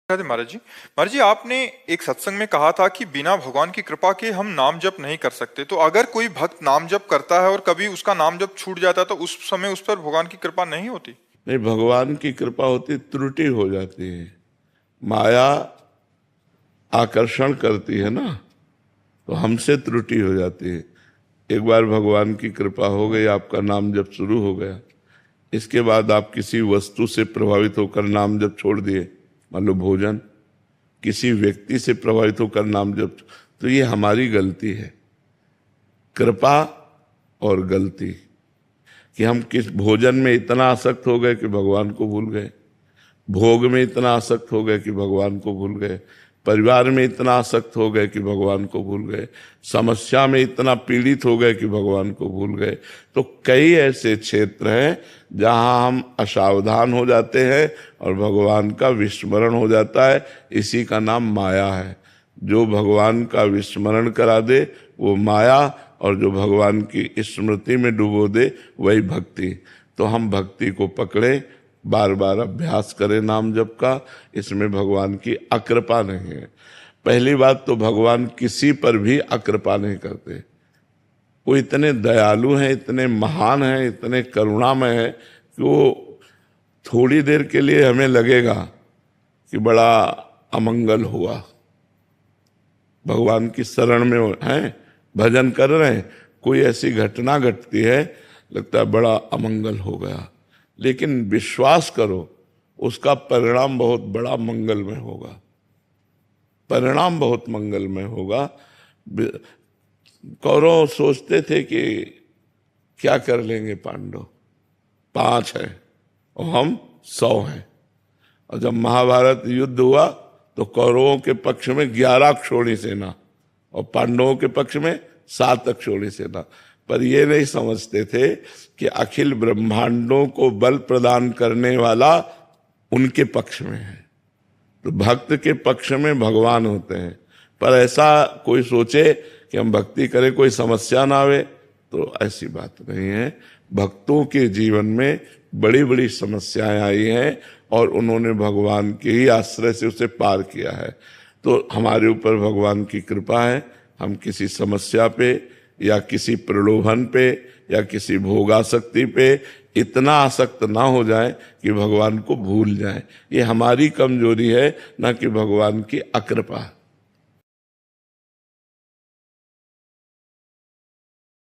राधे महाराज जी आपने एक सत्संग में कहा था कि बिना भगवान की कृपा के हम नाम जप नहीं कर सकते। तो अगर कोई भक्त नाम जप करता है और कभी उसका नाम जप छूट जाता है तो उस समय उस पर भगवान की कृपा नहीं होती? नहीं, भगवान की कृपा होती, त्रुटि हो जाती है। माया आकर्षण करती है ना, तो हमसे त्रुटि हो जाती है। एक बार भगवान की कृपा हो गई, आपका नाम जप शुरू हो गया, इसके बाद आप किसी वस्तु से प्रभावित होकर नाम जप छोड़ दिए, मान लो भोजन, किसी व्यक्ति से प्रभावित होकर नाम जप, तो ये हमारी गलती है। कृपा और गलती कि हम किस भोजन में इतना आसक्त हो गए कि भगवान को भूल गए, भोग में इतना आसक्त हो गए कि भगवान को भूल गए, परिवार में इतना आसक्त हो गए कि भगवान को भूल गए, समस्या में इतना पीड़ित हो गए कि भगवान को भूल गए। तो कई ऐसे क्षेत्र हैं जहां हम असावधान हो जाते हैं और भगवान का विस्मरण हो जाता है। इसी का नाम माया है। जो भगवान का विस्मरण करा दे वो माया, और जो भगवान की स्मृति में डुबो दे वही भक्ति। तो हम भक्ति को पकड़े, बार बार अभ्यास करें नाम जप का, इसमें भगवान की अकृपा नहीं है। पहली बात तो भगवान किसी पर भी अकृपा नहीं करते। वो इतने दयालु हैं, इतने महान हैं, इतने करुणामय हैं कि वो थोड़ी देर के लिए हमें लगेगा कि बड़ा अमंगल हुआ, भगवान की शरण में हैं, भजन कर रहे हैं, कोई ऐसी घटना घटती है, लगता है बड़ा अमंगल हो गया। लेकिन विश्वास करो उसका परिणाम बहुत बड़ा मंगलमय होगा, परिणाम बहुत मंगलमय होगा। कौरव सोचते थे कि क्या कर लेंगे पांडव, 5 है और हम 100 हैं। और जब महाभारत युद्ध हुआ तो कौरवों के पक्ष में 11 अक्षौणी सेना और पांडवों के पक्ष में 7 अक्षौणी सेना। पर ये नहीं समझते थे कि अखिल ब्रह्मांडों को बल प्रदान करने वाला उनके पक्ष में है। तो भक्त के पक्ष में भगवान होते हैं। पर ऐसा कोई सोचे कि हम भक्ति करें कोई समस्या ना आवे, तो ऐसी बात नहीं है। भक्तों के जीवन में बड़ी बड़ी समस्याएं आई हैं और उन्होंने भगवान के ही आश्रय से उसे पार किया है। तो हमारे ऊपर भगवान की कृपा है। हम किसी समस्या पे या किसी प्रलोभन पे या किसी भोगासक्ति पे इतना आसक्त ना हो जाए कि भगवान को भूल जाए। ये हमारी कमजोरी है, ना कि भगवान की अकृपा।